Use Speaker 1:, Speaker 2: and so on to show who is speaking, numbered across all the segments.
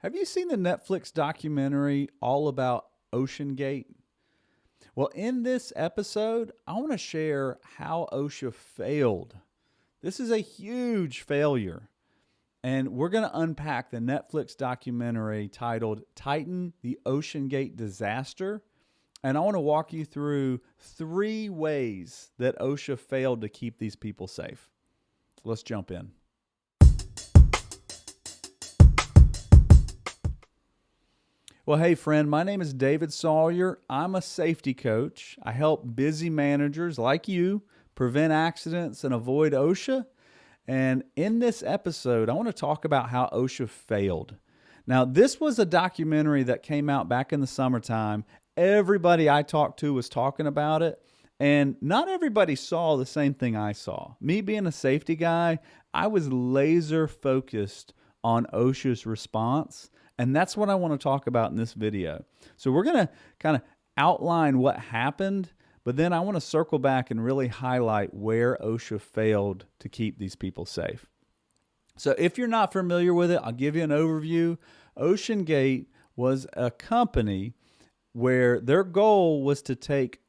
Speaker 1: Have you seen the Netflix documentary all about OceanGate? Well, in this episode, I want to share how OSHA failed. This is a huge failure. And we're going to unpack the Netflix documentary titled Titan, the OceanGate Disaster. And I want to walk you through 3 ways that OSHA failed to keep these people safe. Let's jump in. Well, hey, friend, my name is David Sawyer. I'm a safety coach. I help busy managers like you prevent accidents and avoid OSHA. And in this episode, I want to talk about how OSHA failed. Now, this was a documentary that came out back in the summertime. Everybody I talked to was talking about it, and not everybody saw the same thing I saw. Me being a safety guy, I was laser focused on OSHA's response, and that's what I want to talk about in this video. So we're going to kind of outline what happened, but then I want to circle back and really highlight where OSHA failed to keep these people safe. So if you're not familiar with it, I'll give you an overview. OceanGate was a company where their goal was to take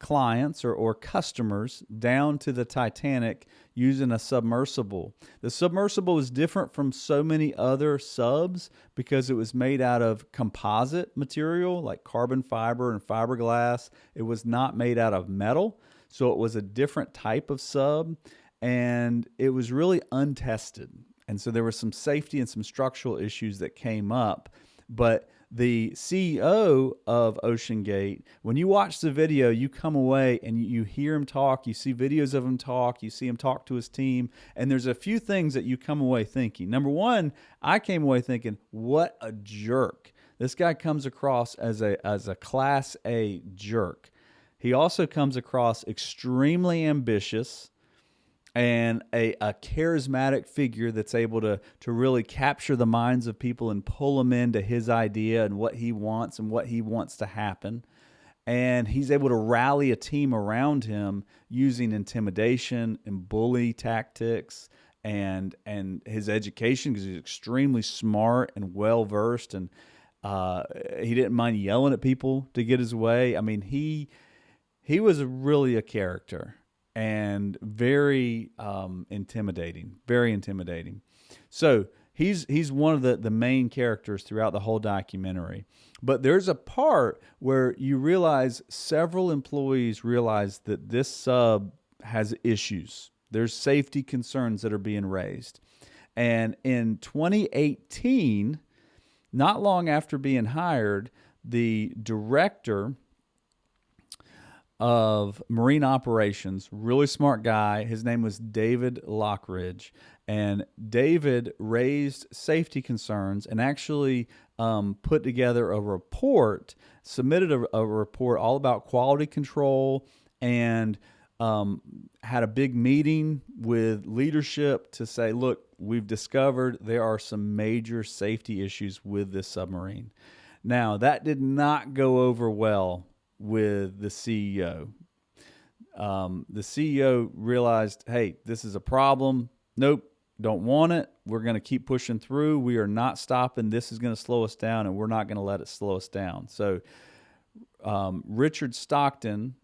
Speaker 1: clients or customers down to the Titanic using a submersible. The submersible was different from so many other subs because it was made out of composite material like carbon fiber and fiberglass. It was not made out of metal, so it was a different type of sub, and it was really untested. And so there were some safety and some structural issues that came up, but the CEO of OceanGate, when you watch the video, you come away and you hear him talk, you see videos of him talk, you see him talk to his team, and there's a few things that you come away thinking. Number one, I came away thinking, what a jerk. This guy comes across as a Class A jerk. He also comes across extremely ambitious and a charismatic figure that's able to really capture the minds of people and pull them into his idea and what he wants to happen. And he's able to rally a team around him using intimidation and bully tactics and his education, because he's extremely smart and well-versed, and he didn't mind yelling at people to get his way. I mean, he was really a character. And very intimidating, very intimidating. So he's one of the main characters throughout the whole documentary. But there's a part where you realize several employees realize that this sub has issues. There's safety concerns that are being raised. And in 2018, not long after being hired, the director of Marine Operations, really smart guy. His name was David Lockridge. And David raised safety concerns and actually put together a report, submitted a report all about quality control, and had a big meeting with leadership to say, look, we've discovered there are some major safety issues with this submarine. Now, that did not go over well with the CEO. The CEO realized, hey, this is a problem. Nope, don't want it. We're going to keep pushing through. We are not stopping. This is going to slow us down, and we're not going to let it slow us down. So Richard Stockton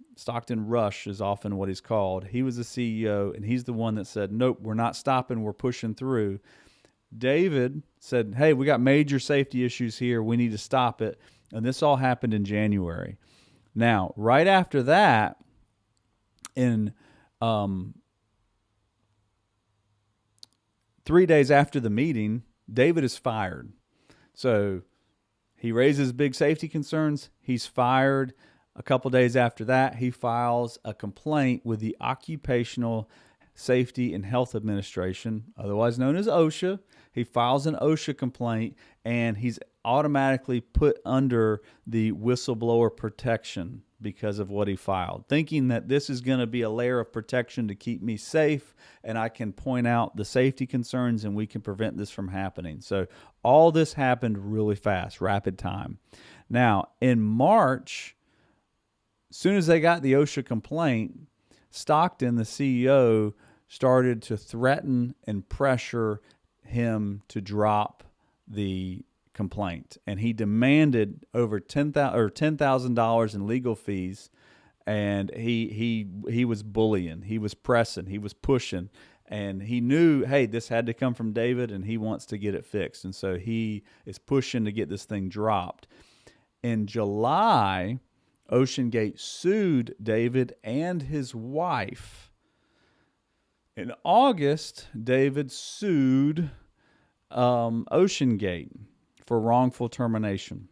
Speaker 1: Rush is often what he's called. He was the CEO, and he's the one that said, nope, we're not stopping. We're pushing through. David said, hey, we got major safety issues here. We need to stop it. And this all happened in January. Now, right after that, in 3 days after the meeting, David is fired. So he raises big safety concerns. He's fired. A couple days after that, he files a complaint with the Occupational Safety and Health Administration, otherwise known as OSHA. He files an OSHA complaint, and he's automatically put under the whistleblower protection because of what he filed, thinking that this is going to be a layer of protection to keep me safe, and I can point out the safety concerns and we can prevent this from happening. So all this happened really fast, rapid time. Now, in March, as soon as they got the OSHA complaint, Stockton, the CEO, started to threaten and pressure him to drop the complaint, and he demanded over $10,000 in legal fees. And he was bullying, he was pressing, he was pushing, and he knew, hey, this had to come from David, and he wants to get it fixed, and so he is pushing to get this thing dropped. In July, OceanGate sued David and his wife. In August, David sued OceanGate for wrongful termination.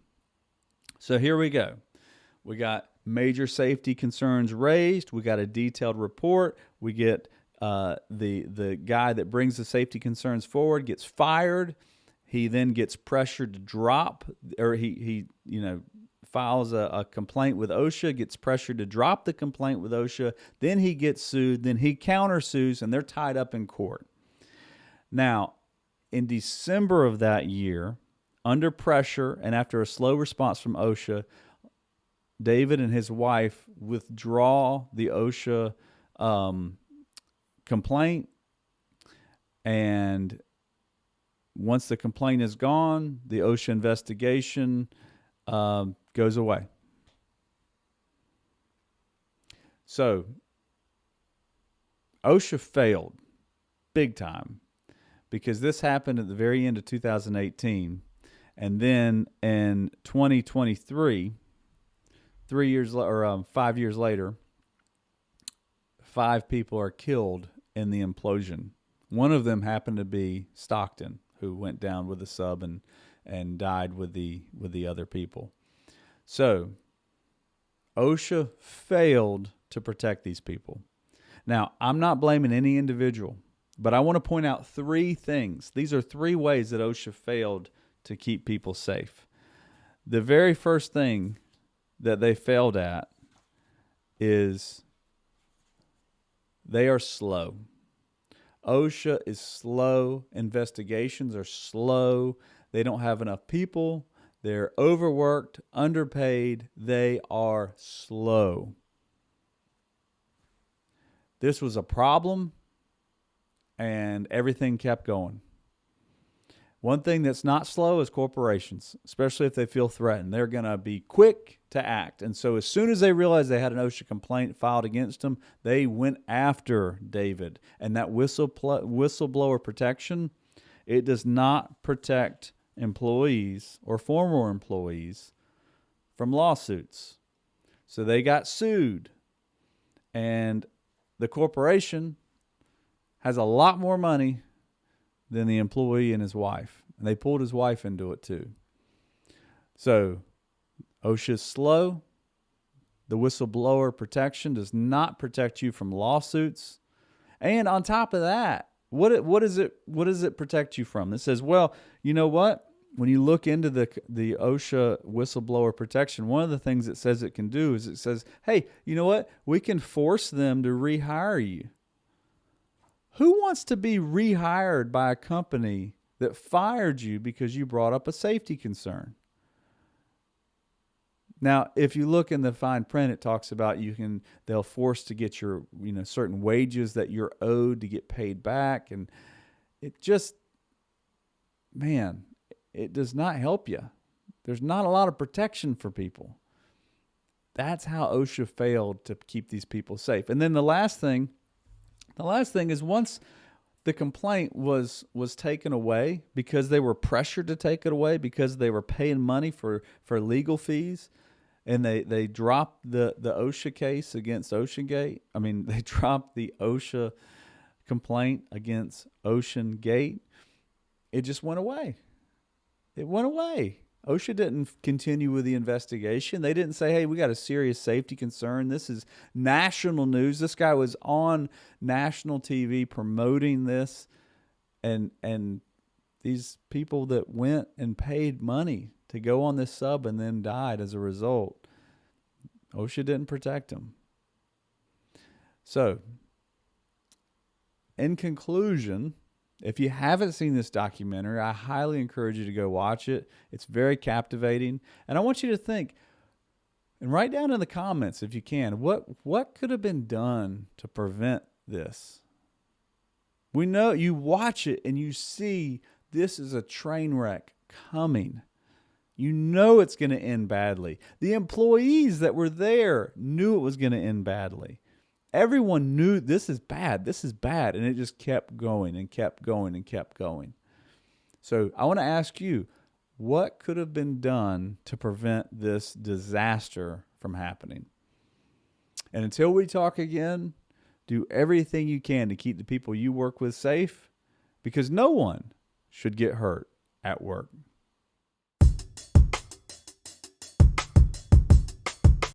Speaker 1: So here we go. We got major safety concerns raised. We got a detailed report. We get the guy that brings the safety concerns forward gets fired. He then gets pressured to drop, or he files a complaint with OSHA, gets pressured to drop the complaint with OSHA. Then he gets sued. Then he countersues, and they're tied up in court. Now, in December of that year, under pressure and after a slow response from OSHA, David and his wife withdraw the OSHA complaint, and once the complaint is gone, the OSHA investigation goes away. So OSHA failed big time, because this happened at the very end of 2018, and then in 2023, 5 years later, 5 people are killed in the implosion. One of them happened to be Stockton, who went down with the sub and died with the other people. So OSHA failed to protect these people. Now, I'm not blaming any individual, but I want to point out 3 things. These are 3 ways that OSHA failed to keep people safe. The very first thing that they failed at is they are slow. OSHA is slow. Investigations are slow. They don't have enough people. They're overworked, underpaid. They are slow. This was a problem, and everything kept going. One thing that's not slow is corporations, especially if they feel threatened. They're going to be quick to act. And so as soon as they realized they had an OSHA complaint filed against them, they went after David. And that whistleblower protection, it does not protect employees or former employees from lawsuits. So they got sued. And the corporation has a lot more money than the employee and his wife. And they pulled his wife into it too. So OSHA's slow. The whistleblower protection does not protect you from lawsuits. And on top of that, what does it protect you from? It says, well, you know what? When you look into the OSHA whistleblower protection, one of the things it says it can do is it says, hey, you know what? We can force them to rehire you. Who wants to be rehired by a company that fired you because you brought up a safety concern? Now, if you look in the fine print, it talks about they'll force to get your, certain wages that you're owed to get paid back. And it just, man, it does not help you. There's not a lot of protection for people. That's how OSHA failed to keep these people safe. And then the last thing is, once the complaint was taken away because they were pressured to take it away because they were paying money for legal fees, and they dropped the OSHA case against OceanGate. I mean, they dropped the OSHA complaint against OceanGate. It just went away. It went away. OSHA didn't continue with the investigation. They didn't say, hey, we got a serious safety concern. This is national news. This guy was on national TV promoting this. And these people that went and paid money to go on this sub and then died as a result, OSHA didn't protect them. So, in conclusion, if you haven't seen this documentary, I highly encourage you to go watch it. It's very captivating. And I want you to think, and write down in the comments if you can, what could have been done to prevent this? We know, you watch it and you see this is a train wreck coming. You know it's going to end badly. The employees that were there knew it was going to end badly. Everyone knew this is bad, and it just kept going and kept going and kept going. So I want to ask you, what could have been done to prevent this disaster from happening? And until we talk again, do everything you can to keep the people you work with safe, because no one should get hurt at work.